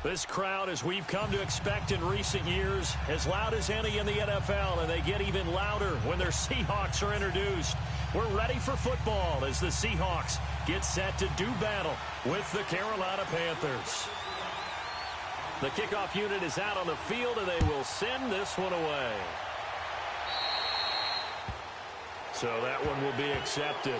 This crowd, as we've come to expect in recent years, as loud as any in the NFL, and they get even louder when their Seahawks are introduced. We're ready for football as the Seahawks get set to do battle with the Carolina Panthers. The kickoff unit is out on the field, and they will send this one away. So that one will be accepted.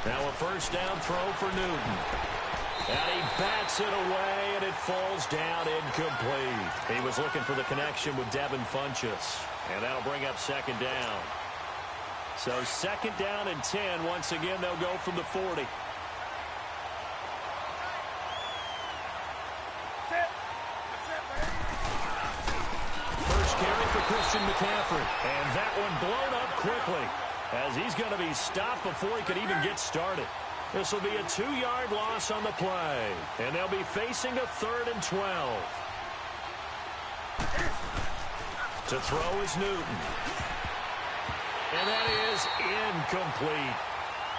Now a first down throw for Newton. And he bats it away, and it falls down incomplete. He was looking for the connection with Devin Funchess. And that'll bring up second down. So second down and 10. Once again, they'll go from the 40. First carry for Christian McCaffrey. And that one blown up quickly, as he's going to be stopped before he could even get started. This will be a 2-yard loss on the play, and they'll be facing a 3rd and 12. To throw is Newton. And that is incomplete.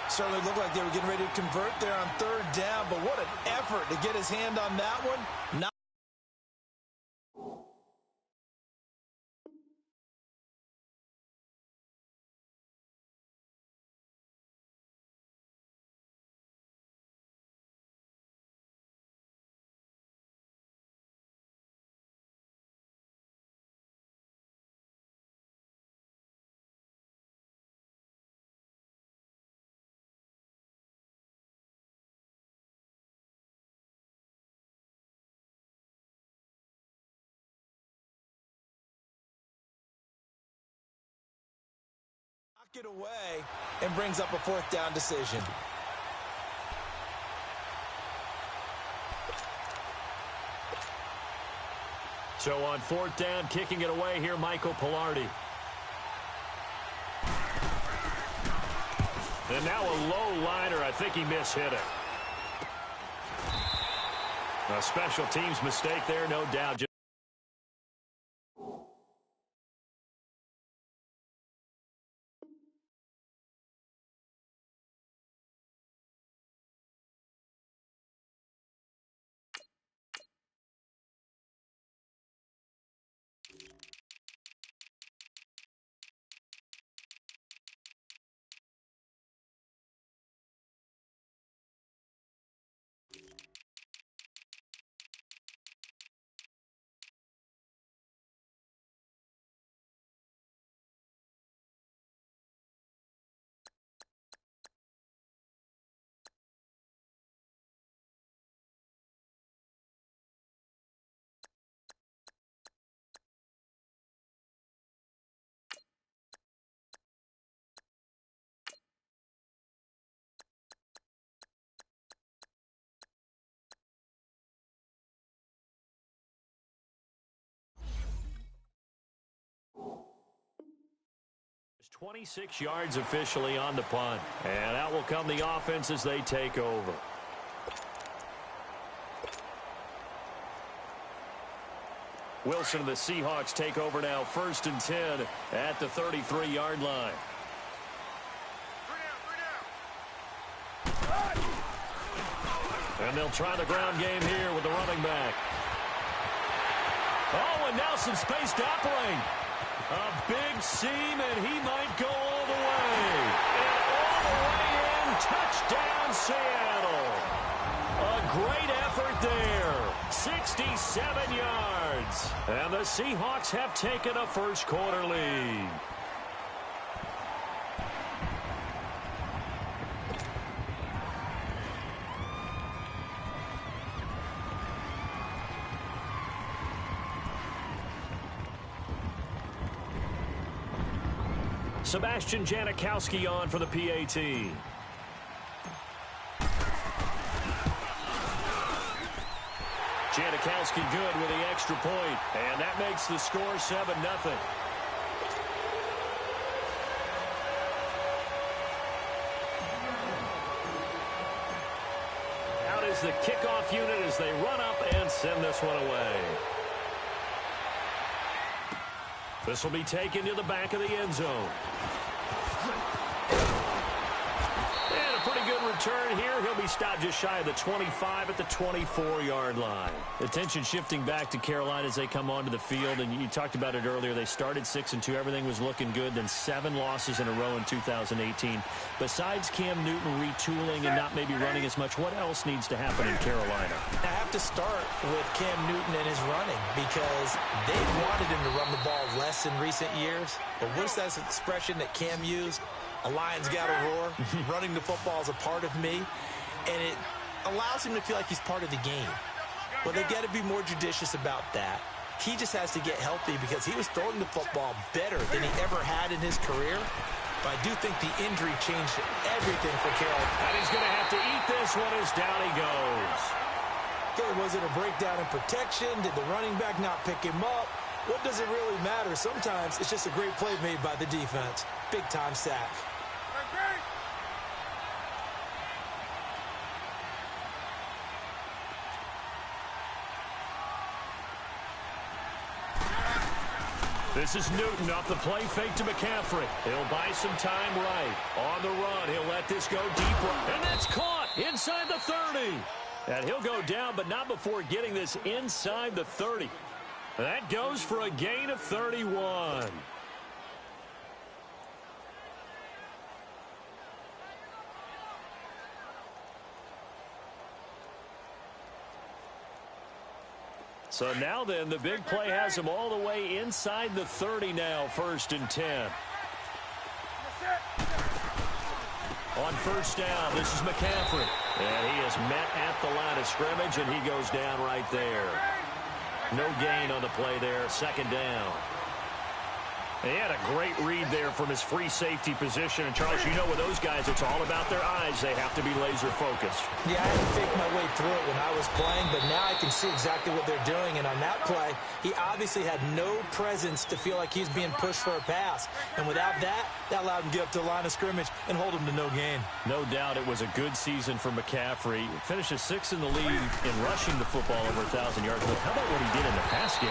Certainly looked like they were getting ready to convert there on 3rd down, but what an effort to get his hand on that one. Not it away and brings up a 4th down decision. So on 4th down, kicking it away here, Michael Pilardi. And now a low liner. I think he mishit it. A special teams mistake there, no doubt. 26 yards officially on the punt. And out will come the offense as they take over. Wilson and the Seahawks take over now, 1st and 10 at the 33-yard line. And they'll try the ground game here with the running back. Oh, and now some space to operate. A big seam, and he might go all the way. And all the way in, touchdown Seattle. A great effort there. 67 yards. And the Seahawks have taken a first-quarter lead. Sebastian Janikowski on for the PAT. Janikowski good with the extra point, and that makes the score 7-0. Out is the kickoff unit as they run up and send this one away. This will be taken to the back of the end zone. And a pretty good return here. He'll be stopped just shy of the 25 at the 24-yard line. Attention shifting back to Carolina as they come onto the field. And you talked about it earlier. They started 6-2. Everything was looking good. Then 7 losses in a row in 2018. Besides Cam Newton retooling and not maybe running as much, what else needs to happen in Carolina? I have to start with Cam Newton and his running because they've wanted him to run the ball less in recent years. But what's that expression that Cam used? A lion's got to roar. Running the football is a part of me. And it allows him to feel like he's part of the game. Well, they've got to be more judicious about that. He just has to get healthy because he was throwing the football better than he ever had in his career. But I do think the injury changed everything for Carroll. And he's going to have to eat this one as down he goes. Okay, was it a breakdown in protection? Did the running back not pick him up? What does it really matter? Sometimes it's just a great play made by the defense. Big-time sack. This is Newton off the play fake to McCaffrey. He'll buy some time right. On the run, he'll let this go deeper. And that's caught inside the 30. And he'll go down, but not before getting this inside the 30. That goes for a gain of 31. So now then, the big play has him all the way inside the 30 now, 1st and 10. On 1st down, this is McCaffrey. And he is met at the line of scrimmage, and he goes down right there. No gain on the play there, 2nd down. He had a great read there from his free safety position. And, Charles, you know with those guys, it's all about their eyes. They have to be laser-focused. Yeah, I had to fake my way through it when I was playing, but now I can see exactly what they're doing. And on that play, he obviously had no presence to feel like he's being pushed for a pass. And without that, that allowed him to get up to the line of scrimmage and hold him to no gain. No doubt it was a good season for McCaffrey. Finishes 6th in the league in rushing the football over 1,000 yards. But how about what he did in the pass game?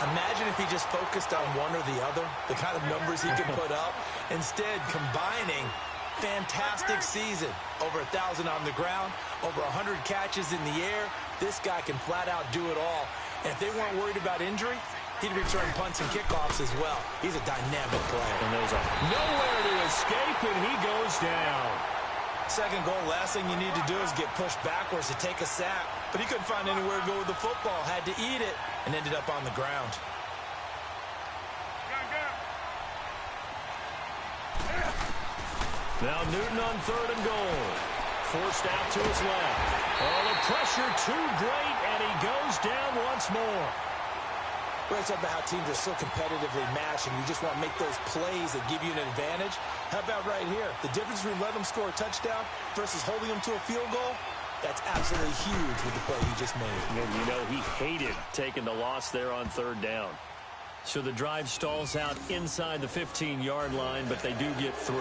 Imagine if he just focused on one or the other, the kind of numbers he could put up. Instead, combining fantastic season, over 1,000 on the ground, over 100 catches in the air. This guy can flat out do it all. And if they weren't worried about injury, he'd return punts and kickoffs as well. He's a dynamic player. And there's nowhere to escape, and he goes down. Second goal, last thing you need to do is get pushed backwards to take a sack. But he couldn't find anywhere to go with the football. Had to eat it and ended up on the ground. Now Newton on 3rd and goal. Forced out to his left. Oh, the pressure too great, and he goes down once more. We're talking about how teams are so competitively matched, and you just want to make those plays that give you an advantage. How about right here? The difference between letting them score a touchdown versus holding them to a field goal, that's absolutely huge with the play he just made. And you know, he hated taking the loss there on 3rd down. So the drive stalls out inside the 15-yard line, but they do get 3.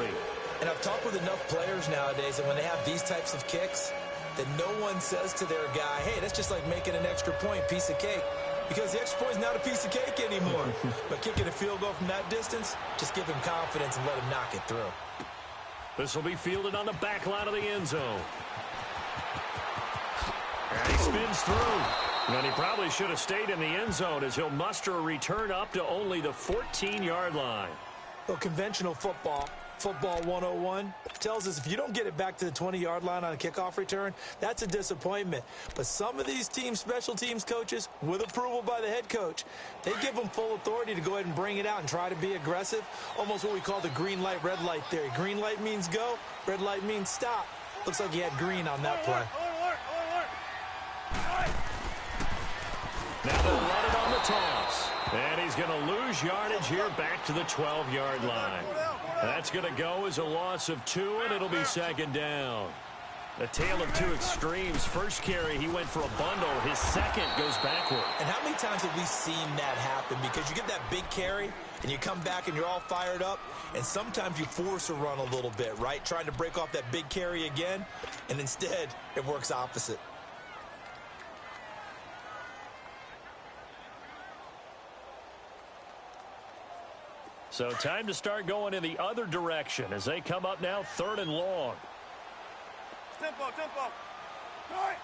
And I've talked with enough players nowadays that when they have these types of kicks, that no one says to their guy, hey, that's just like making an extra point, piece of cake. Because the extra point is not a piece of cake anymore. But kicking a field goal from that distance, just give him confidence and let him knock it through. This will be fielded on the back line of the end zone. And he spins through. And he probably should have stayed in the end zone as he'll muster a return up to only the 14-yard line. Well, conventional football 101, tells us if you don't get it back to the 20-yard line on a kickoff return, that's a disappointment. But some of these teams, special teams coaches, with approval by the head coach, they give them full authority to go ahead and bring it out and try to be aggressive, almost what we call the green light, red light theory. Green light means go, red light means stop. Looks like he had green on that play. Now they'll run it on the toss. And he's going to lose yardage here back to the 12-yard line. That's going to go as a loss of 2, and it'll be second down. A tale of two extremes. First carry, he went for a bundle. His second goes backward. And how many times have we seen that happen? Because you get that big carry, and you come back and you're all fired up, and sometimes you force a run a little bit, right? Trying to break off that big carry again, and instead it works opposite. So time to start going in the other direction as they come up now 3rd and long. Tempo. Right.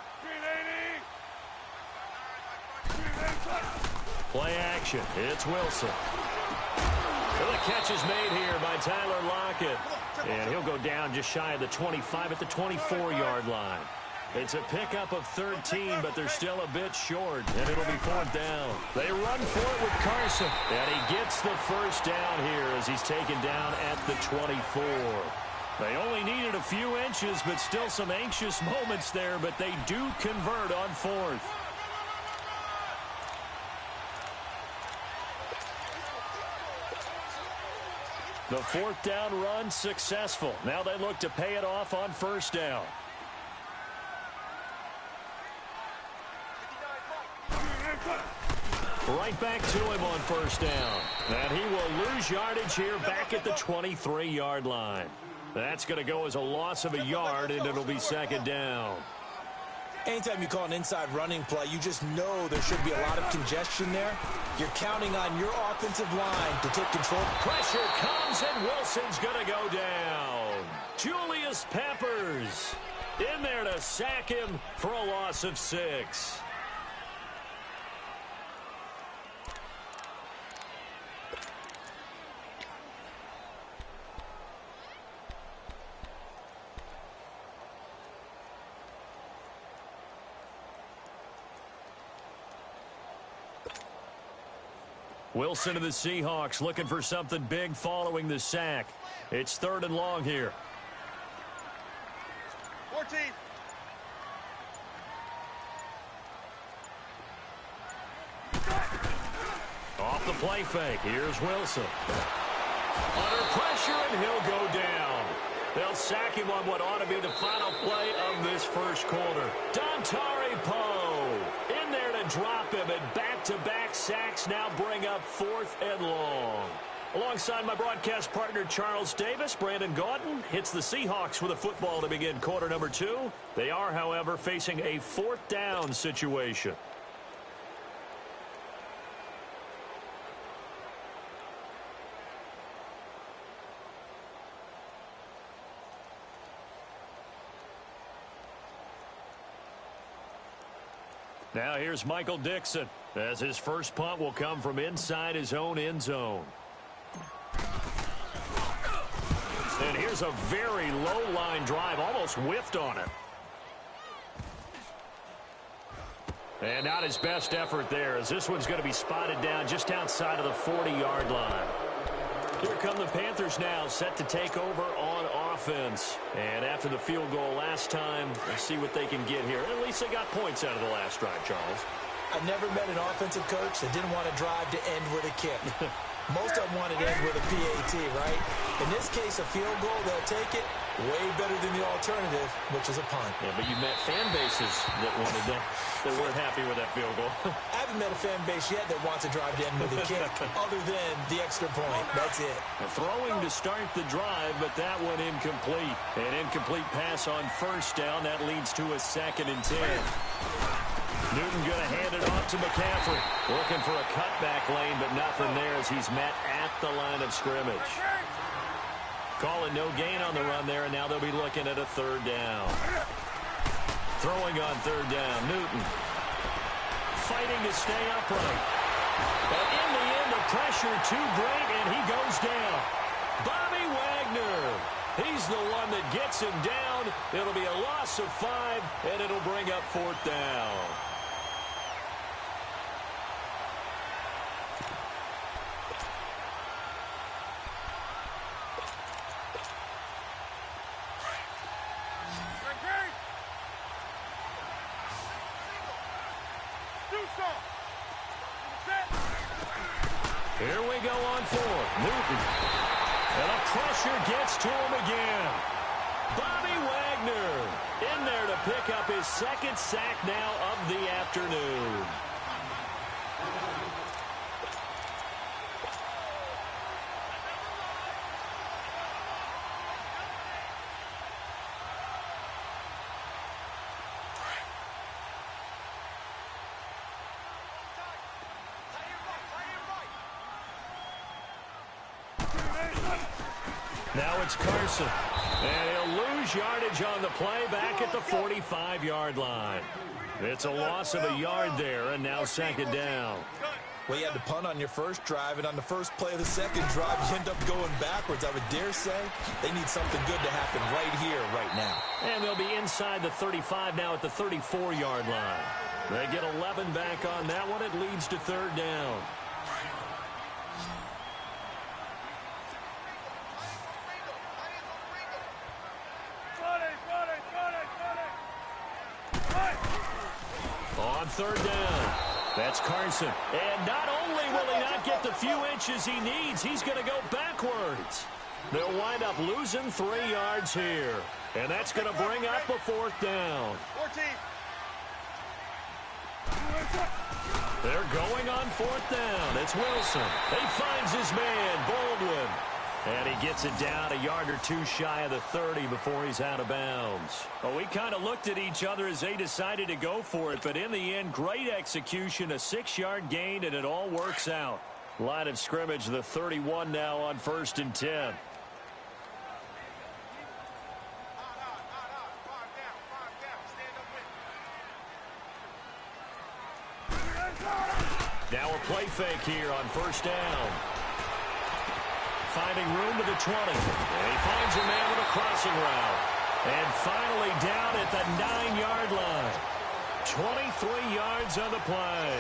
380. Play action. It's Wilson. Well, the catch is made here by Tyler Lockett. And he'll go down just shy of the 25 at the 24-yard line. It's a pickup of 13, but they're still a bit short, and it'll be 4th down. They run for it with Carson, and he gets the first down here as he's taken down at the 24. They only needed a few inches, but still some anxious moments there, but they do convert on 4th. The 4th down run successful. Now they look to pay it off on 1st down. Right back to him on 1st down. And he will lose yardage here back at the 23-yard line. That's going to go as a loss of a yard, and it'll be 2nd down. Anytime you call an inside running play, you just know there should be a lot of congestion there. You're counting on your offensive line to take control. Pressure comes, and Wilson's going to go down. Julius Peppers in there to sack him for a loss of 6. Wilson of the Seahawks looking for something big following the sack. It's 3rd and long here. 14. Off the play fake. Here's Wilson. Under pressure, and he'll go down. They'll sack him on what ought to be the final play of this first quarter. Dontari Poe in there to drop him, and back-to-back sacks now bring up 4th and long. Alongside my broadcast partner Charles Davis, Brandon Gaudin hits the Seahawks with a football to begin quarter number 2. They are, however, facing a 4th down situation. Now here's Michael Dixon as his first punt will come from inside his own end zone. And here's a very low line drive, almost whiffed on it. And not his best effort there, as this one's going to be spotted down just outside of the 40-yard line. Here come the Panthers now, set to take over on offense. And after the field goal last time, let's see what they can get here. At least they got points out of the last drive, Charles. I've never met an offensive coach that didn't want to drive to end with a kick. Most of them wanted to end with a PAT, right? In this case, a field goal, they'll take it. Way better than the alternative, which is a punt. Yeah, but you met fan bases that wanted that weren't happy with that field goal. I haven't met a fan base yet that wants to drive to end with a kick other than the extra point. That's it. Throwing to start the drive, but that one incomplete. An incomplete pass on first down. That leads to a 2nd and 10. Newton going to hand it off to McCaffrey. Looking for a cutback lane, but nothing there as he's met at the line of scrimmage. Calling no gain on the run there, and now they'll be looking at a 3rd down. Throwing on 3rd down, Newton. Fighting to stay upright. But in the end, the pressure too great, and he goes down. Bobby Wagner. He's the one that gets him down. It'll be a loss of 5, and it'll bring up 4th down. Here we go on 4th. Newton. And the pressure gets to him again. Bobby Wagner in there to pick up his 2nd sack now of the afternoon. Now it's Carson. And he'll lose yardage on the play back at the 45-yard line. It's a loss of a yard there, and now 2nd down. Well, you had to punt on your first drive, and on the first play of the second drive, you end up going backwards. I would dare say they need something good to happen right here, right now. And they'll be inside the 35 now at the 34-yard line. They get 11 back on that one. It leads to 3rd down. On 3rd down, that's Carson. And not only will he not get the few inches he needs, he's going to go backwards. They'll wind up losing 3 yards here. And that's going to bring up a 4th down. 14. They're going on 4th down. It's Wilson. He finds his man, Baldwin. And he gets it down a yard or 2 shy of the 30 before he's out of bounds. Well, we kind of looked at each other as they decided to go for it. But in the end, great execution, a 6-yard gain, and it all works out. Line of scrimmage, the 31 now on 1st and 10. Now a play fake here on 1st down. Finding room to the 20. And he finds a man with a crossing route. And finally down at the 9-yard line. 23 yards on the play.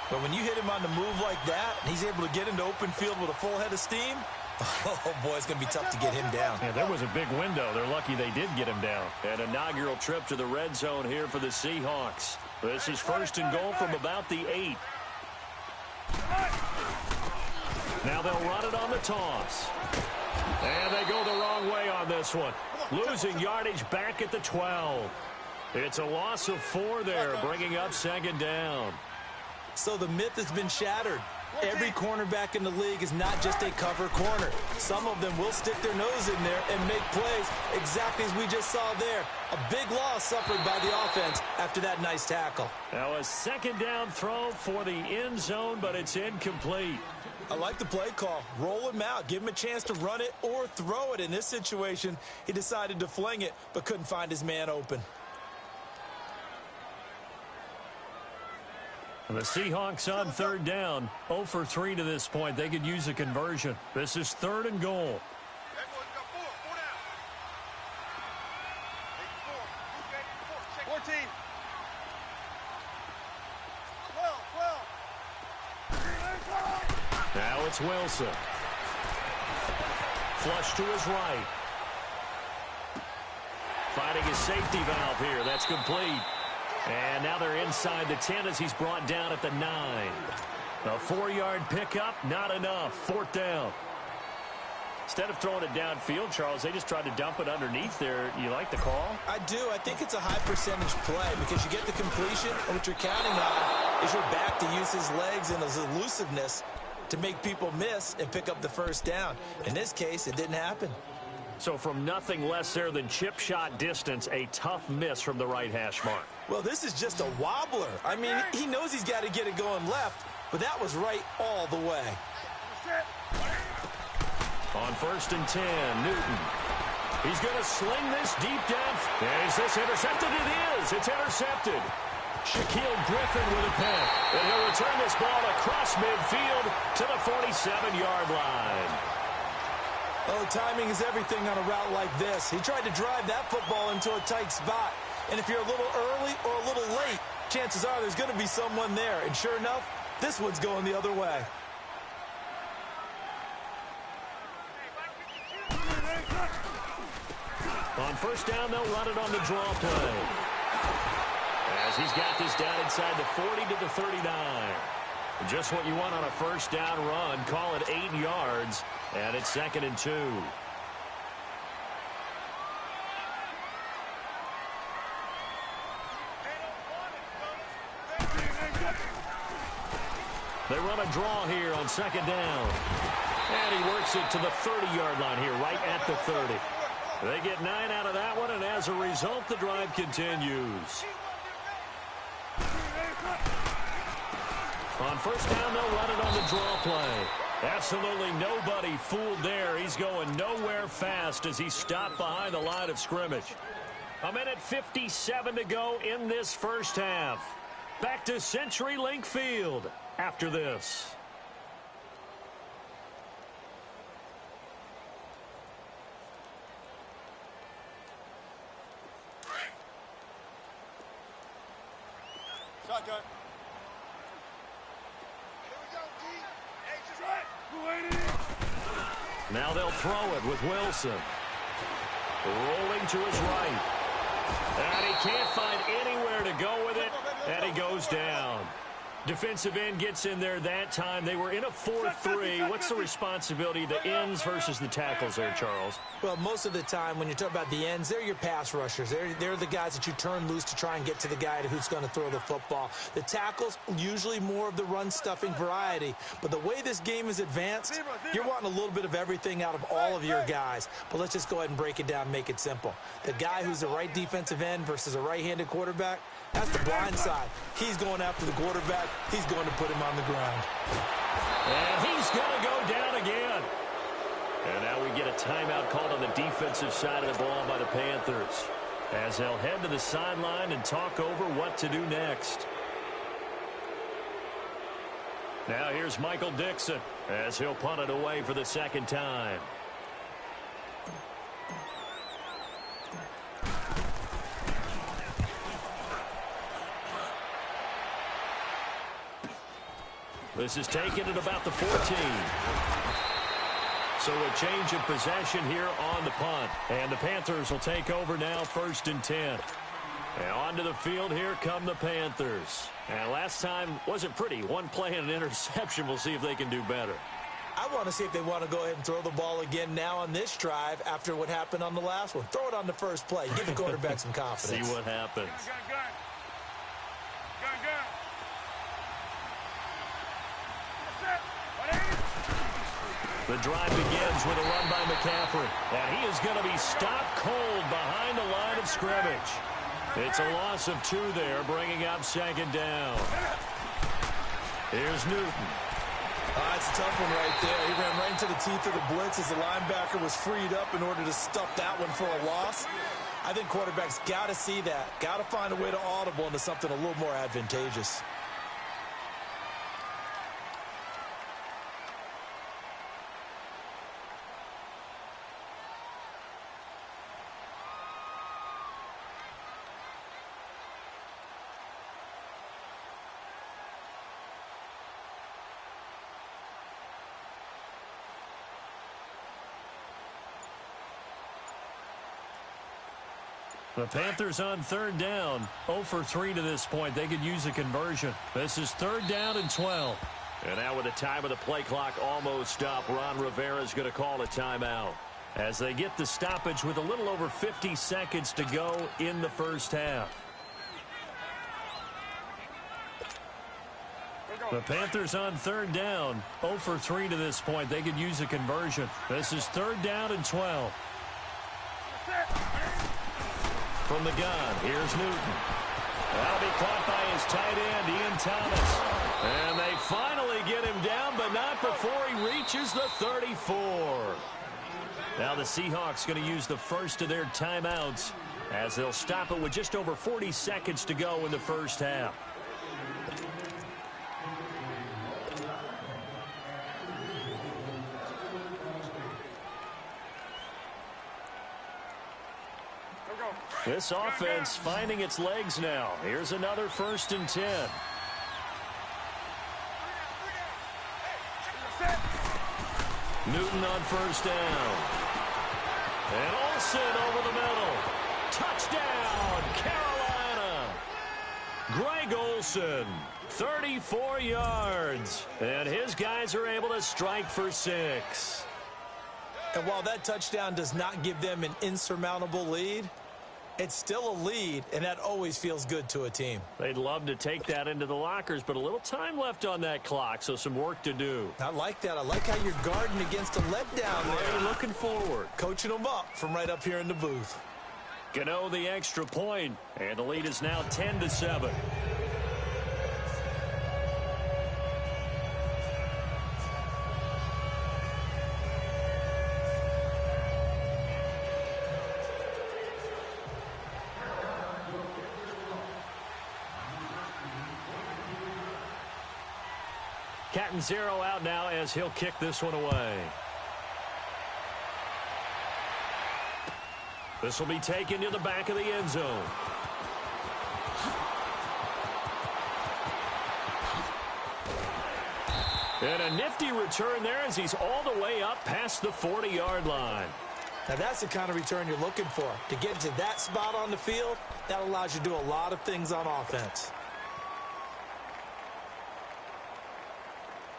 But when you hit him on the move like that, and he's able to get into open field with a full head of steam, oh, boy, it's going to be tough to get him down. Yeah, there was a big window. They're lucky they did get him down. An inaugural trip to the red zone here for the Seahawks. This is 1st and goal from about the 8. Now they'll run it on the toss. And they go the wrong way on this one. Losing yardage back at the 12. It's a loss of 4 there, bringing up 2nd down. So the myth has been shattered. Every cornerback in the league is not just a cover corner. Some of them will stick their nose in there and make plays exactly as we just saw there. A big loss suffered by the offense after that nice tackle. Now a 2nd down throw for the end zone, but it's incomplete. I like the play call. Roll him out. Give him a chance to run it or throw it. In this situation, he decided to fling it, but couldn't find his man open. And the Seahawks on 3rd down. 0 for 3 to this point. They could use a conversion. This is 3rd and goal. 14. 12. Now it's Wilson. Flush to his right. Finding his safety valve here. That's complete. And now they're inside the 10 as he's brought down at the 9. A 4-yard pickup, not enough. 4th down. Instead of throwing it downfield, Charles, they just tried to dump it underneath there. You like the call? I do. I think it's a high percentage play because you get the completion, and what you're counting on is your back to use his legs and his elusiveness to make people miss and pick up the first down. In this case, it didn't happen. So from nothing less there than chip shot distance, a tough miss from the right hash mark. Well, this is just a wobbler. I mean, he knows he's got to get it going left, but that was right all the way. On 1st and 10, Newton. He's going to sling this deep down. Is this intercepted? It is. It's intercepted. Shaquille Griffin with a pick. And he'll return this ball across midfield to the 47-yard line. Oh, timing is everything on a route like this. He tried to drive that football into a tight spot. And if you're a little early or a little late, chances are there's going to be someone there. And sure enough, this one's going the other way. On 1st down, they'll run it on the draw play. As he's got this down inside the 40 to the 39. Just what you want on a 1st down run. Call it 8 yards, and it's 2nd and 2. They run a draw here on 2nd down. And he works it to the 30-yard line here, right at the 30. They get 9 out of that one, and as a result, the drive continues. On 1st down, they'll run it on the draw play. Absolutely nobody fooled there. He's going nowhere fast as he stopped behind the line of scrimmage. 1:57 to go in this first half. Back to CenturyLink Field after this. Shotgun. Now they'll throw it with Wilson. Rolling to his right. And he can't find anywhere to go with it, and he goes down. Defensive end gets in there that time. They were in a 4-3. What's the responsibility of the ends versus the tackles there, Charles? Well, most of the time when you talk about the ends, they're your pass rushers. They're the guys that you turn loose to try and get to the guy who's going to throw the football. The tackles, usually more of the run-stuffing variety. But the way this game is advanced, you're wanting a little bit of everything out of all of your guys. But let's just go ahead and break it down, make it simple. The guy who's the right defensive end versus a right-handed quarterback, that's the blind side. He's going after the quarterback. He's going to put him on the ground. And he's going to go down again. And now we get a timeout called on the defensive side of the ball by the Panthers, as they'll head to the sideline and talk over what to do next. Now here's Michael Dixon as he'll punt it away for the 2nd time. This is taken at about the 14. So a change of possession here on the punt. And the Panthers will take over now, 1st and 10. And onto the field, here come the Panthers. And last time wasn't pretty. One play and an interception. We'll see if they can do better. I want to see if they want to go ahead and throw the ball again now on this drive after what happened on the last one. Throw it on the first play. Give the quarterback some confidence. See what happens. The drive begins with a run by McCaffrey. And he is going to be stopped cold behind the line of scrimmage. It's a loss of 2 there, bringing up 2nd down. Here's Newton. It's a tough one right there. He ran right into the teeth of the blitz as the linebacker was freed up in order to stuff that one for a loss. I think quarterbacks got to see that. Got to find a way to audible into something a little more advantageous. The Panthers on 3rd down, 0 for 3 to this point. They could use a conversion. This is 3rd down and 12. And now with the time of the play clock almost up, Ron Rivera's going to call a timeout as they get the stoppage with a little over 50 seconds to go in the first half. The Panthers on third down, 0 for 3 to this point. They could use a conversion. This is third down and 12. From the gun, here's Newton. That'll be caught by his tight end, Ian Thomas. And they finally get him down, but not before he reaches the 34. Now the Seahawks going to use the first of their timeouts as they'll stop it with just over 40 seconds to go in the first half. This offense finding its legs now. Here's another 1st and 10. Newton on 1st down. And Olsen over the middle. Touchdown, Carolina. Greg Olsen, 34 yards. And his guys are able to strike for 6. And while that touchdown does not give them an insurmountable lead, it's still a lead, and that always feels good to a team. They'd love to take that into the lockers, but a little time left on that clock, so some work to do. I like that. I like how you're guarding against a letdown there. They're looking forward. Coaching them up from right up here in the booth. Gano the extra point, and the lead is now 10-7. Catanzaro out now as he'll kick this one away. This will be taken to the back of the end zone. And a nifty return there as he's all the way up past the 40-yard line. Now that's the kind of return you're looking for. To get to that spot on the field, that allows you to do a lot of things on offense.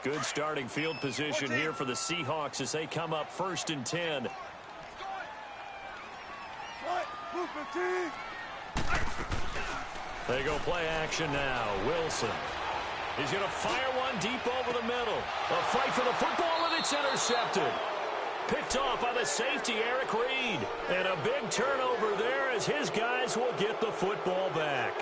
Good starting field position here for the Seahawks as they come up 1st and 10. They go play action now. Wilson. He's going to fire one deep over the middle. A fight for the football, and it's intercepted. Picked off by the safety, Eric Reed. And a big turnover there as his guys will get the football back.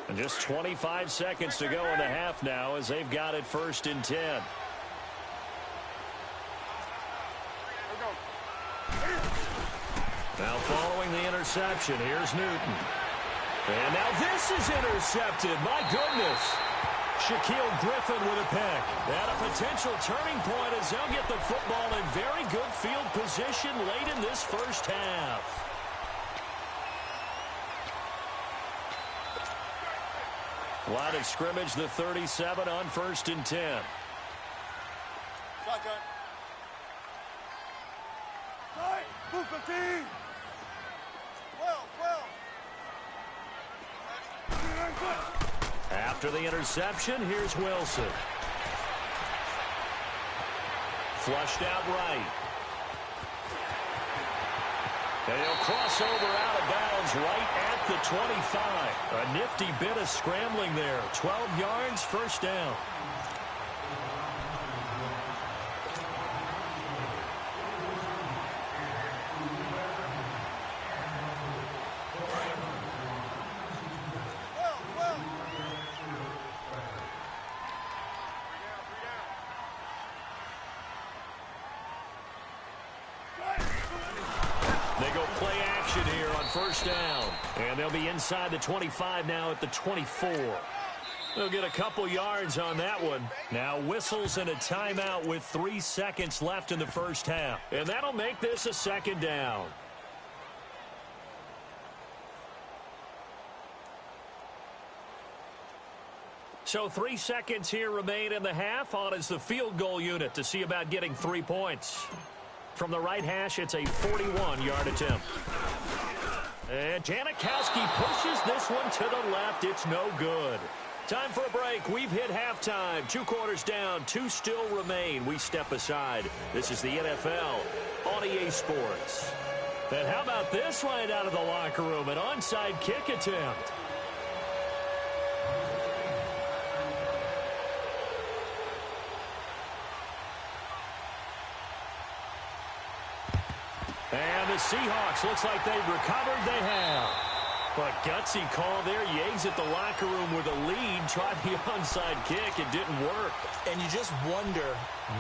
And just 25 seconds to go in the half now as they've got it 1st and 10. Now following the interception, here's Newton. And now this is intercepted. My goodness. Shaquille Griffin with a pick. And a potential turning point as they'll get the football in very good field position late in this first half. Line of scrimmage, the 37 on 1st and 10. Shotgun. Tight. Move 15. 12. After the interception, here's Wilson. Flushed out right. And he'll cross over out of bounds right at the 25. A nifty bit of scrambling there. 12 yards, 1st down. They go play action here on 1st down. And they'll be inside the 25 now at the 24. They'll get a couple yards on that one. Now whistles and a timeout with 3 seconds left in the first half. And that'll make this a 2nd down. So 3 seconds here remain in the half. On is the field goal unit to see about getting 3 points. From the right hash, it's a 41-yard attempt. And Janikowski pushes this one to the left. It's no good. Time for a break. We've hit halftime. 2 quarters down. 2 still remain. We step aside. This is the NFL on EA Sports. And how about this right out of the locker room? An onside kick attempt. And the Seahawks, looks like they've recovered. They have. But gutsy call there. Yates at the locker room with a lead. Tried the onside kick. It didn't work. And you just wonder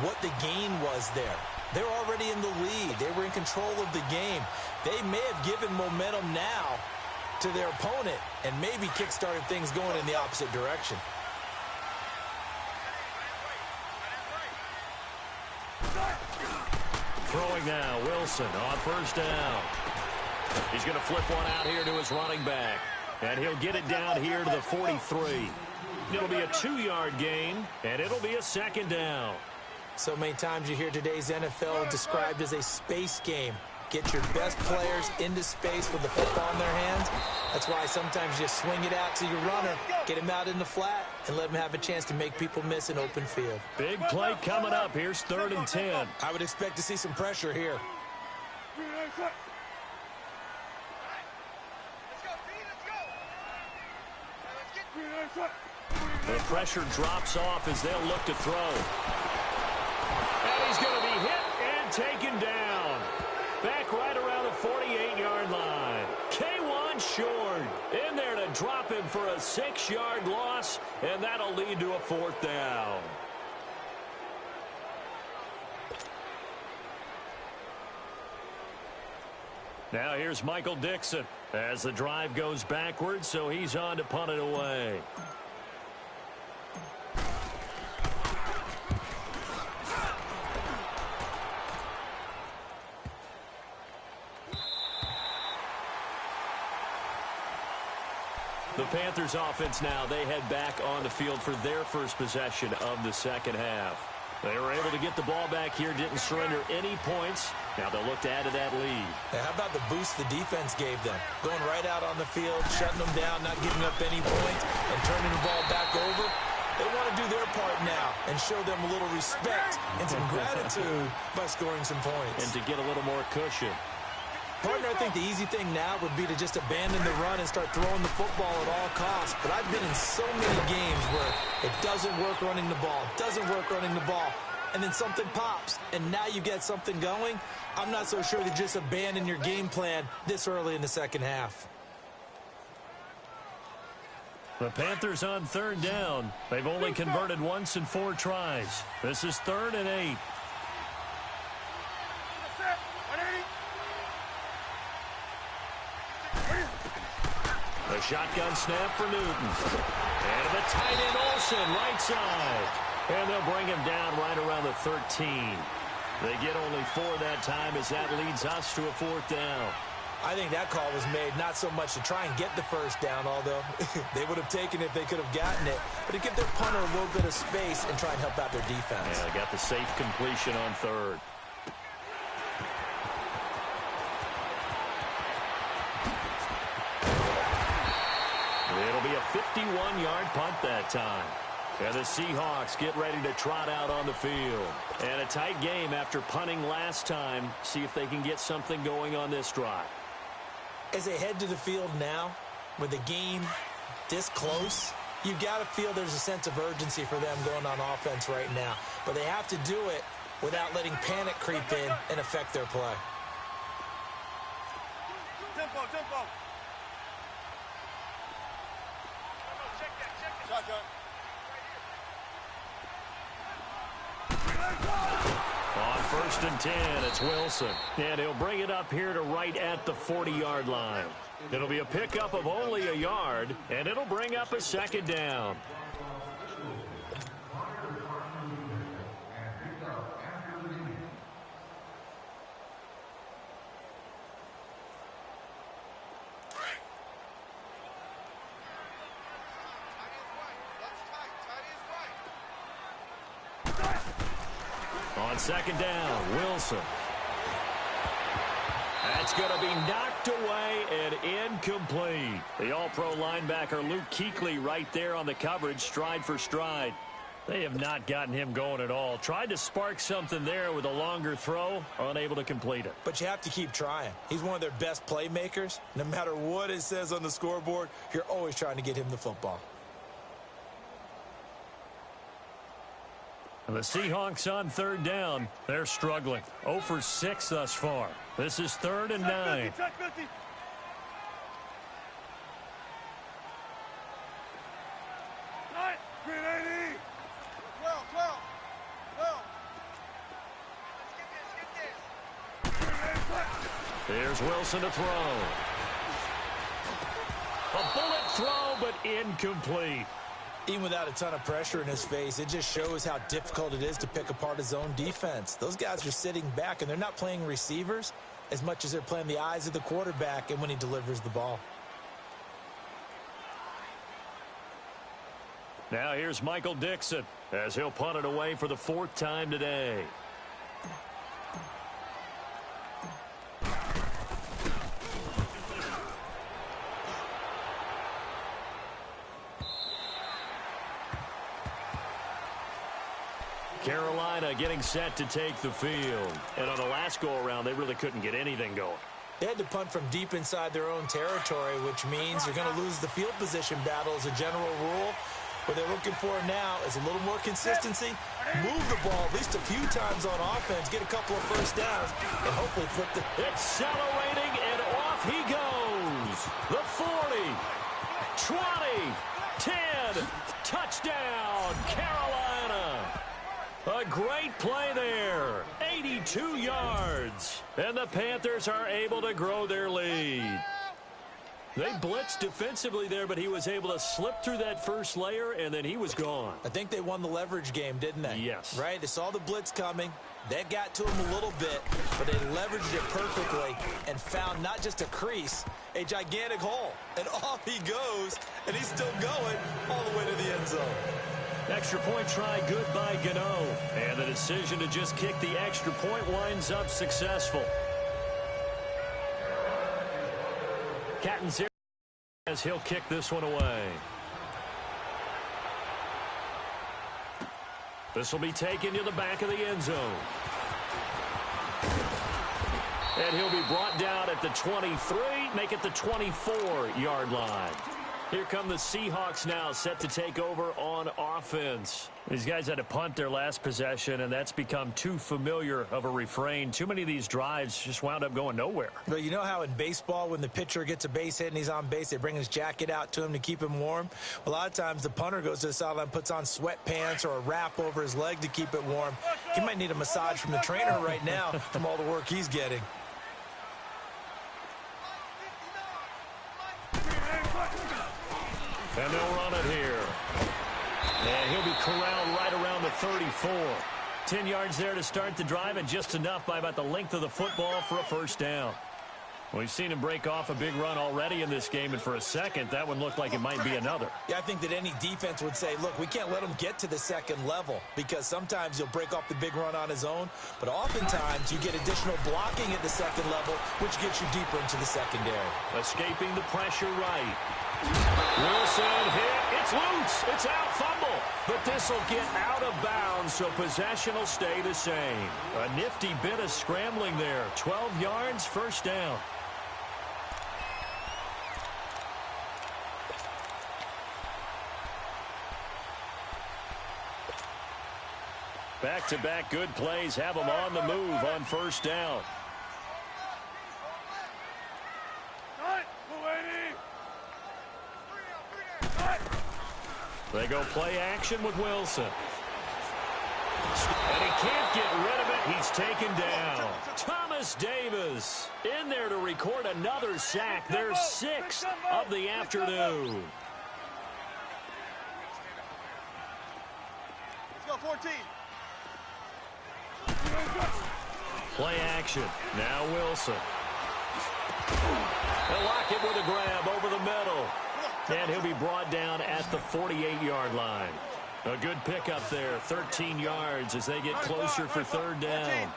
what the gain was there. They're already in the lead. They were in control of the game. They may have given momentum now to their opponent and maybe kick-started things going in the opposite direction. Throwing now, Wilson on first down. He's going to flip one out here to his running back. And he'll get it down here to the 43. It'll be a 2-yard gain, and it'll be a second down. So many times you hear today's NFL described as a space game. Get your best players into space with the football in their hands. That's why sometimes you swing it out to your runner, get him out in the flat, and let him have a chance to make people miss an open field. Big play coming up. Here's 3rd and 10. I would expect to see some pressure here. The pressure drops off as they'll look to throw. And he's going to be hit and taken down. Back right around the 48-yard line. K1 short. In there to drop him for a 6-yard loss, and that'll lead to a 4th down. Now here's Michael Dixon as the drive goes backwards, so he's on to punt it away. The Panthers offense now, they head back on the field for their first possession of the second half. They were able to get the ball back here, didn't surrender any points. Now they'll look to add to that lead. Now, how about the boost the defense gave them? Going right out on the field, shutting them down, not giving up any points, and turning the ball back over. They want to do their part now and show them a little respect and some gratitude by scoring some points. And to get a little more cushion. Partner, I think the easy thing now would be to just abandon the run and start throwing the football at all costs. But I've been in so many games where it doesn't work running the ball, and then something pops, and now you get something going. I'm not so sure to just abandon your game plan this early in the second half. The Panthers on 3rd down. They've only converted once in 4 tries. This is 3rd and 8. The shotgun snap for Newton. And the tight end Olsen, right side. And they'll bring him down right around the 13. They get only 4 that time as that leads us to a 4th down. I think that call was made not so much to try and get the first down, although they would have taken it if they could have gotten it, but to give their punter a little bit of space and try and help out their defense. Yeah, they got the safe completion on 3rd. It'll be a 51-yard punt that time. And the Seahawks get ready to trot out on the field. And a tight game after punting last time. See if they can get something going on this drive. As they head to the field now, with the game this close, you've got to feel there's a sense of urgency for them going on offense right now. But they have to do it without letting panic creep in and affect their play. Tempo. On 1st and 10, it's Wilson. And he'll bring it up here to right at the 40-yard line. It'll be a pickup of only a yard, and it'll bring up a 2nd down. On 2nd down, Wilson. That's going to be knocked away and incomplete. The all-pro linebacker Luke Kuechly right there on the coverage, stride for stride. They have not gotten him going at all. Tried to spark something there with a longer throw, unable to complete it. But you have to keep trying. He's one of their best playmakers. No matter what it says on the scoreboard, you're always trying to get him the football. And the Seahawks on third down. They're struggling. 0 for 6 thus far. This is 3rd and 9. Check 50. Tight. 380. 12. Here's Wilson to throw. A bullet throw, but incomplete. Even without a ton of pressure in his face, it just shows how difficult it is to pick apart his own defense. Those guys are sitting back, and they're not playing receivers as much as they're playing the eyes of the quarterback and when he delivers the ball. Now here's Michael Dixon as he'll punt it away for the 4th time today. Carolina getting set to take the field. And on the last go-around, they really couldn't get anything going. They had to punt from deep inside their own territory, which means you're going to lose the field position battle as a general rule. What they're looking for now is a little more consistency, move the ball at least a few times on offense, get a couple of first downs, and hopefully flip the... Accelerating, and off he goes. The 40, 20, 10, touchdown, Carolina. A great play there, 82 yards. And the Panthers are able to grow their lead. They blitzed defensively there, but he was able to slip through that first layer, and then he was gone. I think they won the leverage game, didn't they? Yes. Right? They saw the blitz coming. That got to him a little bit, but they leveraged it perfectly and found not just a crease, a gigantic hole. And off he goes, and he's still going all the way to the end zone. Extra point try good by Gano. And the decision to just kick the extra point winds up successful. Catton's here as he'll kick this one away. This will be taken to the back of the end zone. And he'll be brought down at the 23, make it the 24-yard line. Here come the Seahawks now, set to take over on offense. These guys had to punt their last possession, and that's become too familiar of a refrain. Too many of these drives just wound up going nowhere. But you know how in baseball, when the pitcher gets a base hit and he's on base, they bring his jacket out to him to keep him warm? A lot of times the punter goes to the sideline, puts on sweatpants or a wrap over his leg to keep it warm. He might need a massage from the trainer right now from all the work he's getting. And they'll run it here. And he'll be corralled right around the 34. 10 yards there to start the drive, and just enough by about the length of the football for a first down. We've seen him break off a big run already in this game, and for a second, that one looked like it might be another. Yeah, I think that any defense would say, look, we can't let him get to the second level, because sometimes he'll break off the big run on his own, but oftentimes you get additional blocking at the second level, which gets you deeper into the secondary. Escaping the pressure right. Wilson hit. It's loose. It's out. Fumble. But this will get out of bounds, so possession will stay the same. A nifty bit of scrambling there. 12 yards, first down. Back-to-back good plays have them on the move on first down. They go play action with Wilson. And he can't get rid of it. He's taken down. Thomas Davis in there to record another sack. Their 6th of the afternoon. Let's go, 14. Play action. Now Wilson. They'll lock it with a grab over the middle. And he'll be brought down at the 48-yard line. A good pickup there, 13 yards as they get closer for third down. 19.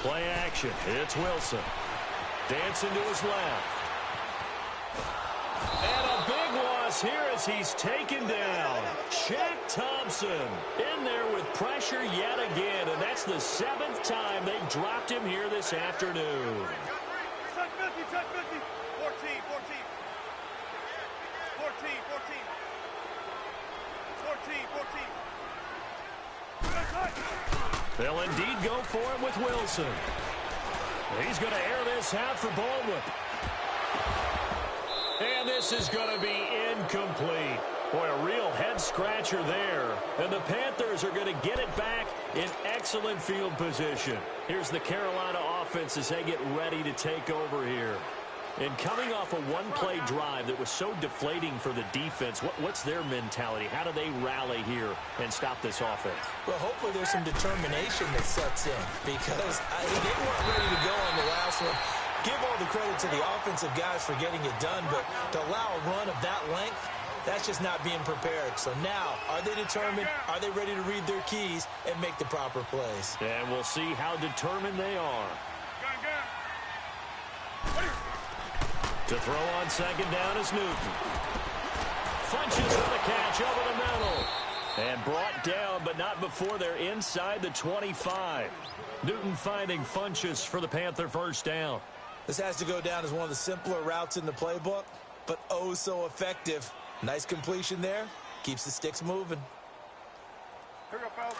Play action. It's Wilson. Dancing to his left. And a big loss here as he's taken down. Shaq Thompson in there with pressure yet again, and that's the 7th time they've dropped him here this afternoon. Check 50, check 50. 14, 14. 14, 14. 14, 14. They'll indeed go for it with Wilson. He's going to air this out for Baldwin. And this is going to be incomplete. Boy, a real head-scratcher there. And the Panthers are going to get it back in excellent field position. Here's the Carolina offense as they get ready to take over here. And coming off a one-play drive that was so deflating for the defense, what's their mentality? How do they rally here and stop this offense? Well, hopefully there's some determination that sets in because they weren't ready to go on the last one. Give all the credit to the offensive guys for getting it done, but to allow a run of that length, that's just not being prepared. So now, are they determined? Are they ready to read their keys and make the proper plays? And we'll see how determined they are. To throw on second down is Newton. Funches for the catch over the middle. And brought down, but not before they're inside the 25. Newton finding Funches for the Panther first down. This has to go down as one of the simpler routes in the playbook, but oh so effective. Nice completion there. Keeps the sticks moving. Here we go, fellas.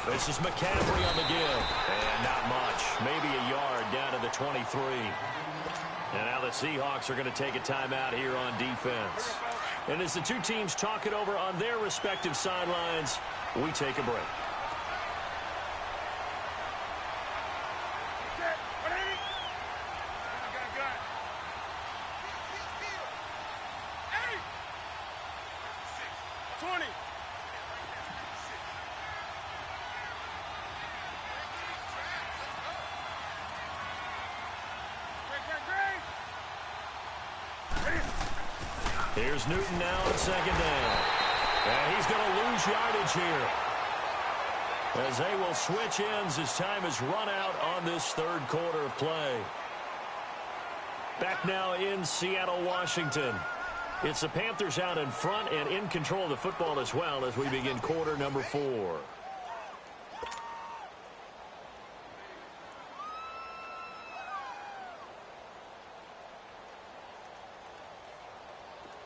This is McCaffrey on the give. And not much. Maybe a yard down to the 23. And now the Seahawks are going to take a timeout here on defense. And as the two teams talk it over on their respective sidelines, we take a break. Here's Newton now on second down. And he's going to lose yardage here, as they will switch ends as time has run out on this third quarter of play. Back now in Seattle, Washington. It's the Panthers out in front and in control of the football as well as we begin quarter number 4.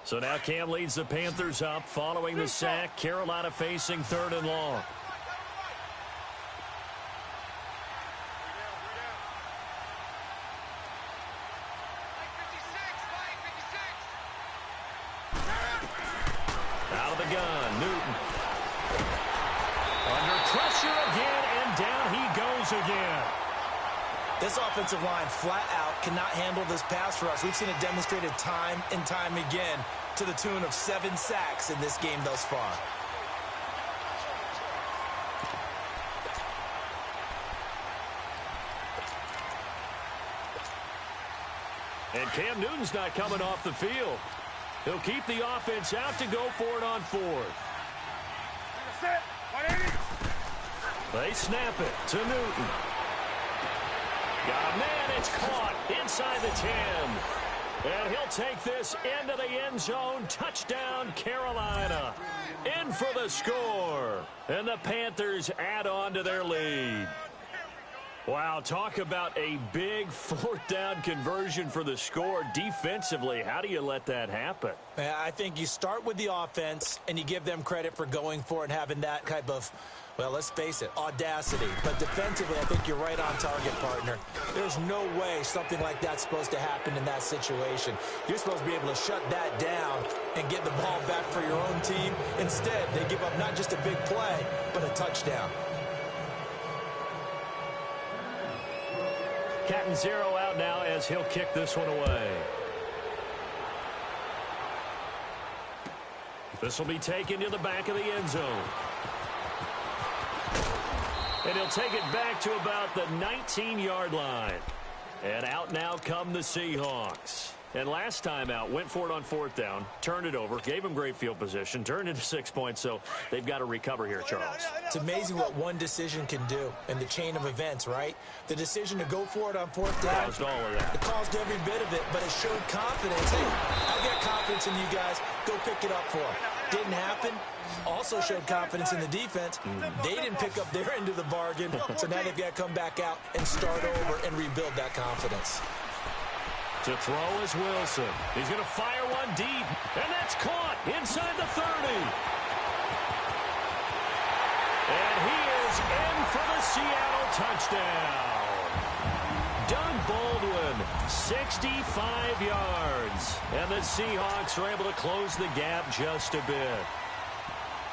So now Cam leads the Panthers up following the sack. Carolina facing 3rd and long. Out of the gun, Newton. Under pressure again, and down he goes again. This offensive line flat out cannot handle this pass rush. We've seen it demonstrated time and time again to the tune of 7 sacks in this game thus far. And Cam Newton's not coming off the field. He'll keep the offense out to go for it on 4th. They snap it to Newton. Got a man, it's caught inside the 10. And he'll take this into the end zone. Touchdown, Carolina. In for the score. And the Panthers add on to their lead. Wow, talk about a big 4th down conversion for the score. Defensively, how do you let that happen? I think you start with the offense, and you give them credit for going for it and having that type of, well, let's face it, audacity. But defensively, I think you're right on target, partner. There's no way something like that's supposed to happen in that situation. You're supposed to be able to shut that down and get the ball back for your own team. Instead, they give up not just a big play, but a touchdown. Captain Zero out now as he'll kick this one away. This will be taken to the back of the end zone. And he'll take it back to about the 19-yard line. And out now come the Seahawks. And last time out, went for it on 4th down, turned it over, gave them great field position, turned into 6 points, so they've got to recover here, Charles. It's amazing what one decision can do in the chain of events, right? The decision to go for it on 4th down. Caused all of that. It caused every bit of it, but it showed confidence. Hey, I've got confidence in you guys. Go pick it up for them. Didn't happen. Also showed confidence in the defense. They didn't pick up their end of the bargain, so now they've got to come back out and start over and rebuild that confidence. To throw is Wilson. He's going to fire one deep, and that's caught inside the 30. And he is in for the Seattle touchdown. Doug Baldwin, 65 yards. And the Seahawks are able to close the gap just a bit.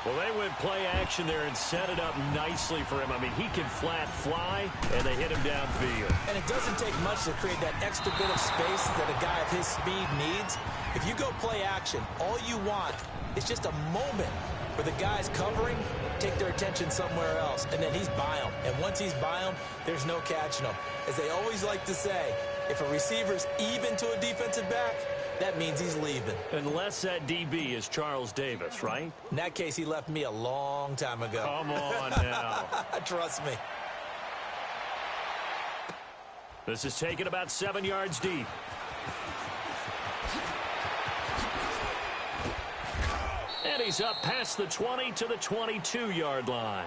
Well, they went play action there and set it up nicely for him. I mean, he can flat fly, and they hit him downfield. And it doesn't take much to create that extra bit of space that a guy of his speed needs. If you go play action, all you want is just a moment where the guys covering take their attention somewhere else, and then he's by them. And once he's by them, there's no catching him. As they always like to say, if a receiver's even to a defensive back, that means he's leaving. Unless that DB is Charles Davis, right? In that case, he left me a long time ago. Come on now. Trust me. This is taken about 7 yards deep. And he's up past the 20 to the 22-yard line.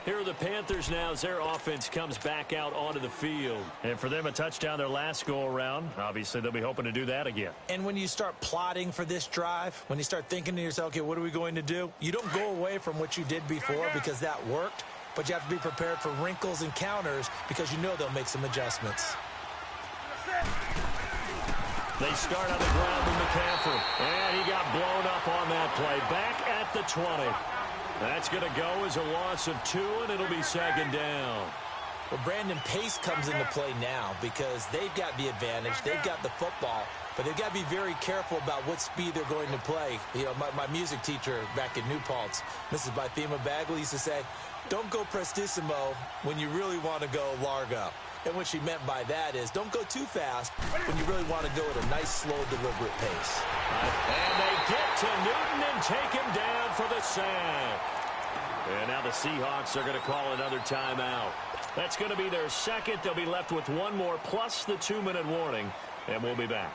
Here are the Panthers now as their offense comes back out onto the field. And for them, a touchdown their last go-around. Obviously, they'll be hoping to do that again. And when you start plotting for this drive, when you start thinking to yourself, okay, what are we going to do? You don't go away from what you did before because that worked, but you have to be prepared for wrinkles and counters because you know they'll make some adjustments. They start on the ground with McCaffrey. And he got blown up on that play. Back at the 20. That's going to go as a loss of 2, and it'll be second down. Well, Brandon, pace comes into play now because they've got the advantage. They've got the football, but they've got to be very careful about what speed they're going to play. You know, my music teacher back in New Paltz, Mrs. Bythema Bagley, used to say, don't go prestissimo when you really want to go largo. And what she meant by that is don't go too fast when you really want to go at a nice, slow, deliberate pace. And they get to Newton and take him down for the sack. And now the Seahawks are going to call another timeout. That's going to be their second. They'll be left with one more plus the 2-minute warning, and we'll be back.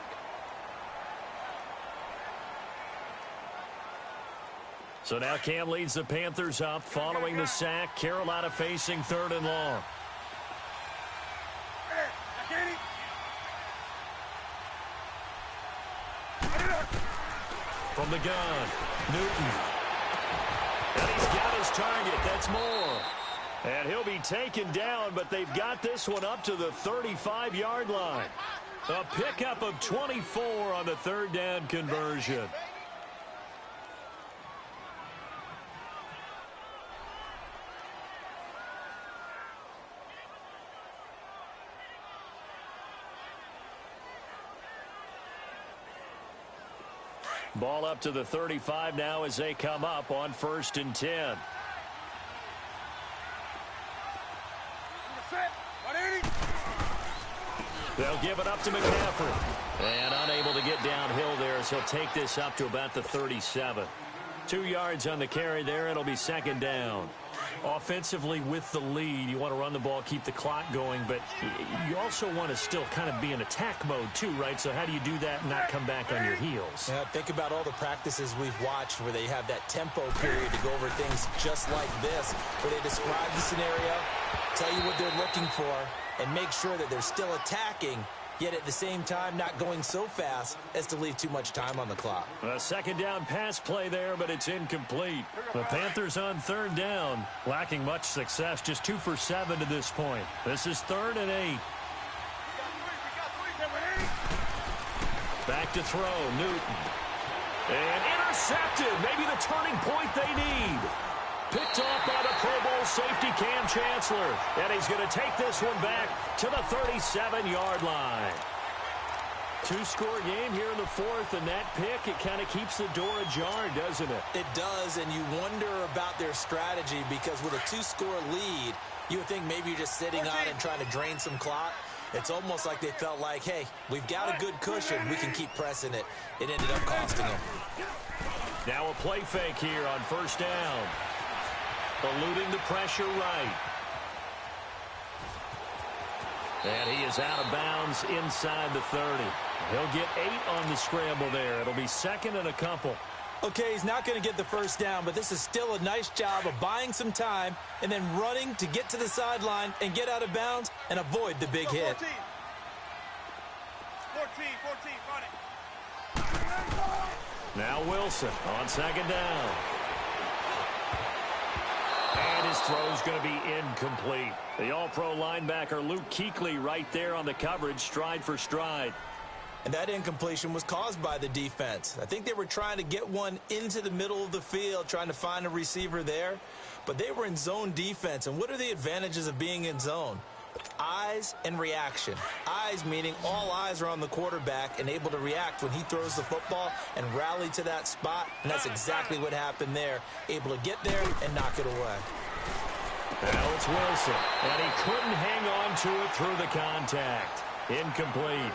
So now Cam leads the Panthers up following the sack. Carolina facing 3rd and long. From the gun, Newton. And he's got his target. That's Moore. And he'll be taken down, but they've got this one up to the 35-yard line. A pickup of 24 on the 3rd down conversion. Ball up to the 35 now as they come up on 1st and 10. They'll give it up to McCaffrey. And unable to get downhill there as he'll take this up to about the 37. 2 yards on the carry there. It'll be second down. Offensively with the lead, you want to run the ball, keep the clock going, but you also want to still kind of be in attack mode too, right? So how do you do that and not come back on your heels? Yeah, think about all the practices we've watched where they have that tempo period to go over things just like this, where they describe the scenario, tell you what they're looking for, and make sure that they're still attacking, yet at the same time not going so fast as to leave too much time on the clock. A second down pass play there, but it's incomplete. The Panthers on 3rd down, lacking much success, just 2 for 7 to this point. This is 3rd and 8. Back to throw, Newton. And intercepted, maybe the turning point they need. Picked off by the Pro Bowl safety Cam Chancellor. And he's going to take this one back to the 37-yard line. 2-score game here in the 4th, and that pick, it kind of keeps the door ajar, doesn't it? It does, and you wonder about their strategy because with a 2-score lead, you would think maybe you're just sitting on and trying to drain some clock. It's almost like they felt like, hey, we've got a good cushion. We can keep pressing it. It ended up costing them. Now a play fake here on first down. Eluding the pressure right. And he is out of bounds inside the 30. He'll get 8 on the scramble there. It'll be second and a couple. Okay, he's not going to get the first down, but this is still a nice job of buying some time and then running to get to the sideline and get out of bounds and avoid the big hit. 14, 14, run it. Now Wilson on second down. And his throw's going to be incomplete. The all-pro linebacker Luke Kuechly right there on the coverage, stride for stride. And that incompletion was caused by the defense. I think they were trying to get one into the middle of the field, trying to find a receiver there. But they were in zone defense. And what are the advantages of being in zone? Eyes and reaction. Eyes meaning all eyes are on the quarterback and able to react when he throws the football and rally to that spot. And that's exactly what happened there. Able to get there and knock it away. Now it's Wilson. And he couldn't hang on to it through the contact. Incomplete.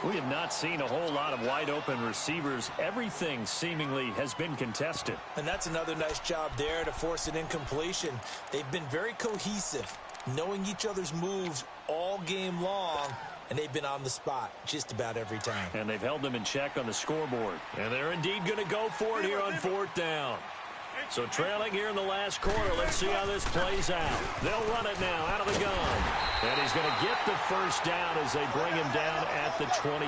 We have not seen a whole lot of wide-open receivers. Everything seemingly has been contested. And that's another nice job there to force an incompletion. They've been very cohesive, knowing each other's moves all game long, and they've been on the spot just about every time. And they've held them in check on the scoreboard. And they're indeed going to go for it here on fourth down. So trailing here in the last quarter, let's see how this plays out. They'll run it now out of the gun. And he's going to get the first down as they bring him down at the 23.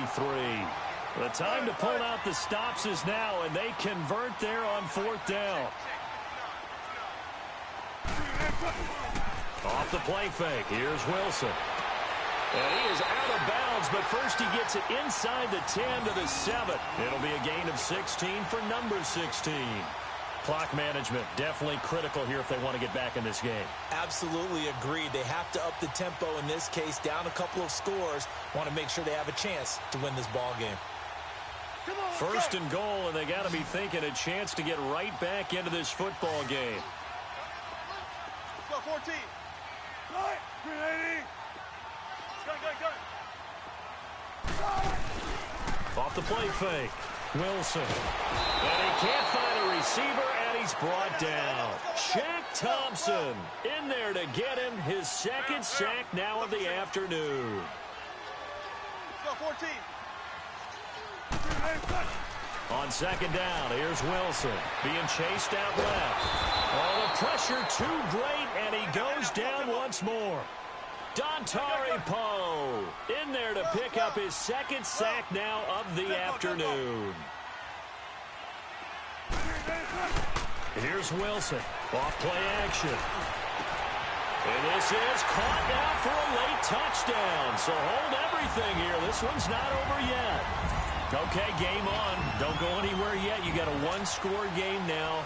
The time to pull out the stops is now, and they convert there on fourth down. Off the play fake, here's Wilson. And he is out of bounds, but first he gets it inside the 10 to the 7. It'll be a gain of 16 for number 16. Clock management definitely critical here if they want to get back in this game. Absolutely agreed. They have to up the tempo in this case, down a couple of scores. Want to make sure they have a chance to win this ball game. First and goal, and they got to be thinking a chance to get right back into this football game. Let's go, 14. 380. Go. Off the play fake. Wilson. And he can't find a receiver, and he's brought down. Shaq Thompson in there to get him his second sack now of the afternoon. Let's go, 14. On second down, here's Wilson being chased out left. Oh, the pressure too great, and he goes down once more. Dontari Poe in there to pick up his second sack now of the afternoon. Here's Wilson, off play action. And this is caught now for a late touchdown. So hold everything here. This one's not over yet. Okay, game on. Don't go anywhere yet. You got a one-score game now.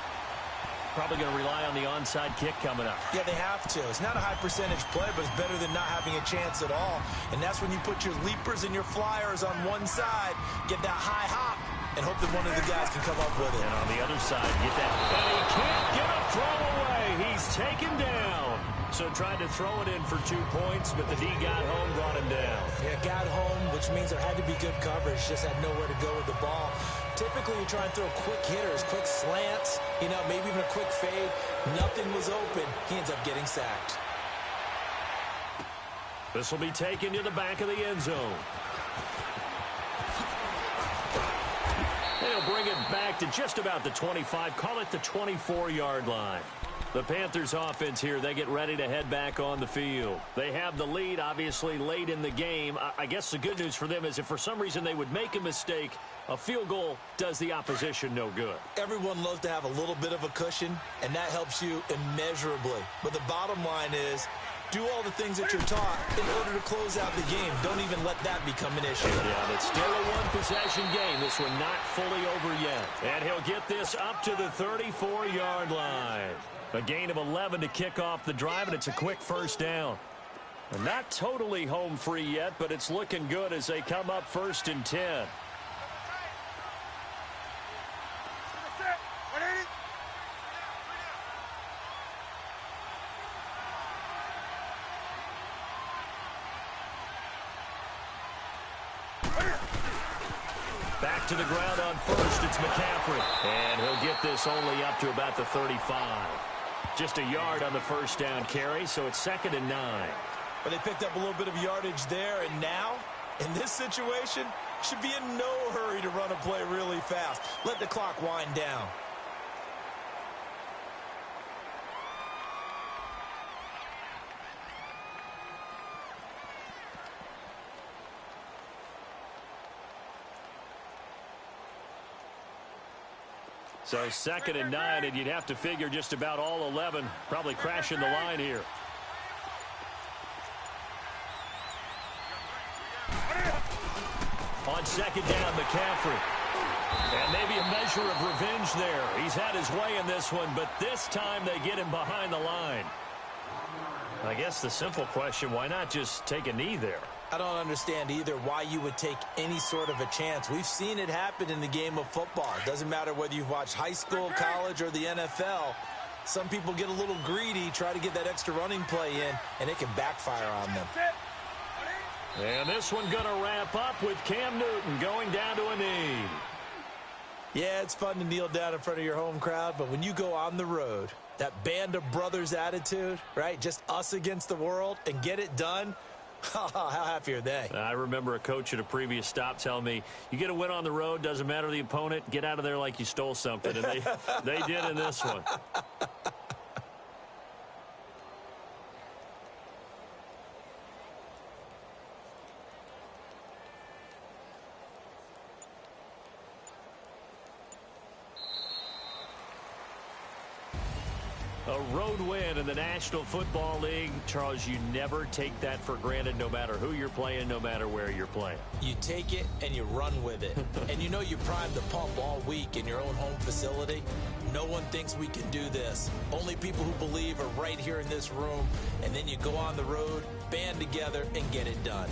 Probably going to rely on the onside kick coming up. Yeah, they have to. It's not a high-percentage play, but it's better than not having a chance at all. And that's when you put your leapers and your flyers on one side, get that high hop, and hope that one of the guys can come up with it. And on the other side, get that. And he can't get a throw away. He's taken down. So tried to throw it in for 2 points, but the D got home, brought him down. Yeah, got home, which means there had to be good coverage. Just had nowhere to go with the ball. Typically, you try and throw quick hitters, quick slants, maybe even a quick fade. Nothing was open. He ends up getting sacked. This will be taken to the back of the end zone. They'll bring it back to just about the 25. Call it the 24-yard line. The Panthers offense here, they get ready to head back on the field. They have the lead, obviously, late in the game. I guess the good news for them is if for some reason they would make a mistake, a field goal does the opposition no good. Everyone loves to have a little bit of a cushion, and that helps you immeasurably. But the bottom line is, do all the things that you're taught in order to close out the game. Don't even let that become an issue. Yeah, but still a one-possession game. This one not fully over yet. And he'll get this up to the 34-yard line. A gain of 11 to kick off the drive, and it's a quick first down. And not totally home free yet, but it's looking good as they come up first and 10. Back to the ground on first. It's McCaffrey. And he'll get this only up to about the 35. Just a yard on the first down carry, so it's 2nd and 9. But they picked up a little bit of yardage there, and now, in this situation, should be in no hurry to run a play really fast. Let the clock wind down. So 2nd and 9, and you'd have to figure just about all 11 probably crashing the line here. On 2nd down, McCaffrey. And maybe a measure of revenge there. He's had his way in this one, but this time they get him behind the line. I guess the simple question, why not just take a knee there? I don't understand either why you would take any sort of a chance. We've seen it happen in the game of football. It doesn't matter whether you've watched high school, college, or the NFL. Some people get a little greedy, try to get that extra running play in, and it can backfire on them. And this one going to wrap up with Cam Newton going down to a knee. Yeah, it's fun to kneel down in front of your home crowd, but when you go on the road, that band of brothers attitude, right? Just us against the world and get it done. How happy are they? I remember a coach at a previous stop telling me, you get a win on the road, doesn't matter the opponent, get out of there like you stole something. And they did in this one. A road win in the National Football League. Charles, you never take that for granted no matter who you're playing, no matter where you're playing. You take it and you run with it. And you know you primed the pump all week in your own home facility. No one thinks we can do this. Only people who believe are right here in this room. And then you go on the road, band together, and get it done.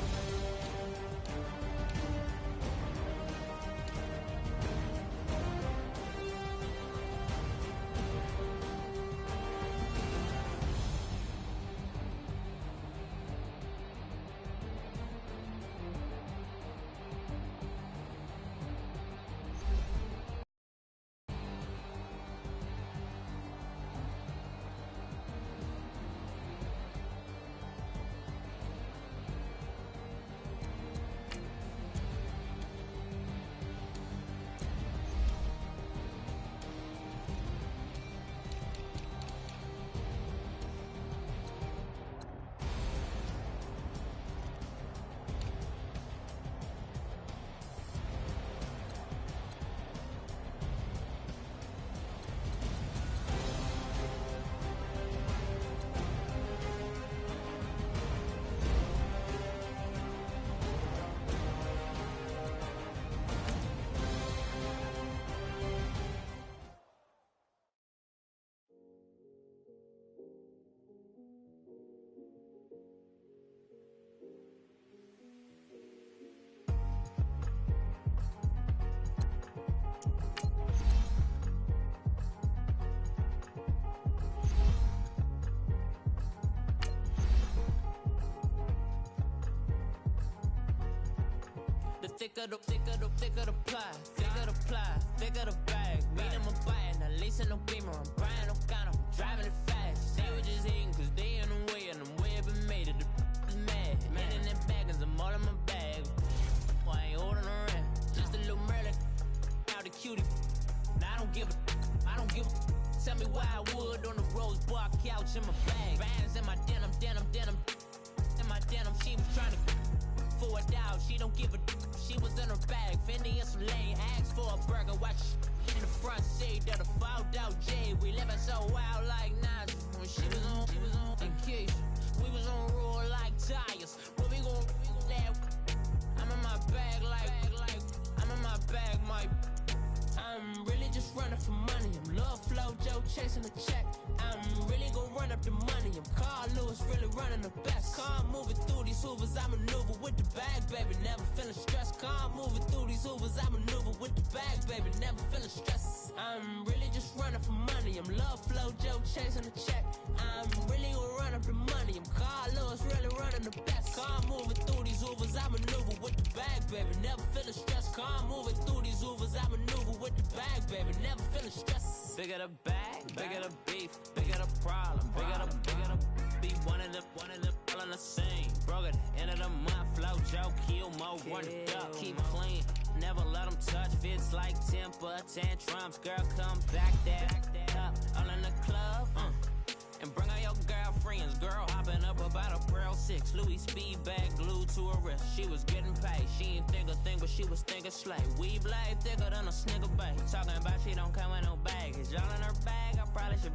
Thicker the pie, thicker the bag. Meet them a bite, now leasing no beamer. I'm buying no counter, I'm driving it fast. They were just hating cause they in the way, and the way I've been made it, the is mad. Man in that bag, cause I'm all in my bag. Well, I ain't holding around, just a little Merlin, out the cutie. Now I don't give a. Tell me why I would on the rose bar couch in my bag. Bands in my denim. In my denim, she was trying to for a doubt, she don't give a. She was in her bag, Fendi and some lane, asked for a burger, watch in the front seat of the fouled out J. We living so wild like Nas. When she was on vacation, we was on roll like tires. When we gon' that, I'm in my bag like I'm in my bag, my. I'm really just running for money. I'm Love Flow Joe chasing the check. I'm really gon' run up the money. I'm Carl Lewis, really running the best. Car moving through these hoovers, I maneuver with the bag, baby. Never feeling stressed. Car moving through these hoovers, I maneuver with the bag, baby. Never feeling stressed. I'm really just running for money. I'm love flow, Joe chasing the check. I'm really gonna run up the money. I'm Carl Lewis, really running the best. Car moving through these Ubers, I maneuver with the bag, baby. Never feeling stressed. Car moving through these Ubers, I maneuver with the bag, baby. Never feeling stressed. Bigger the bag, bigger the beef, bigger the problem, bigger the be one of the all on the scene. Broke at the end of the month, flow Joe, kill mo, run it up, keep clean. Never let them touch, fits like temper tantrums. Girl, come back that up, all in the club, and bring all your girlfriends. Girl hopping up about a Pearl 6, Louis speed bag glued to her wrist. She was getting paid, she ain't think a thing, but she was thinking slay. We blade thicker than a snigger bait. Talking about she don't come with no baggage. All in her bag, I probably should.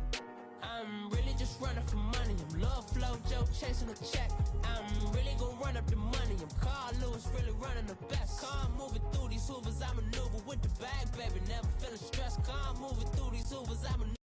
I'm really just running for money. I'm love flow, Joe chasing the check. I'm really gonna run up the money. I'm Carl Lewis, really running the best. Car moving through these Hoovers, I maneuver with the bag, baby. Never feeling stressed. Car moving through these Hoovers, I maneuver.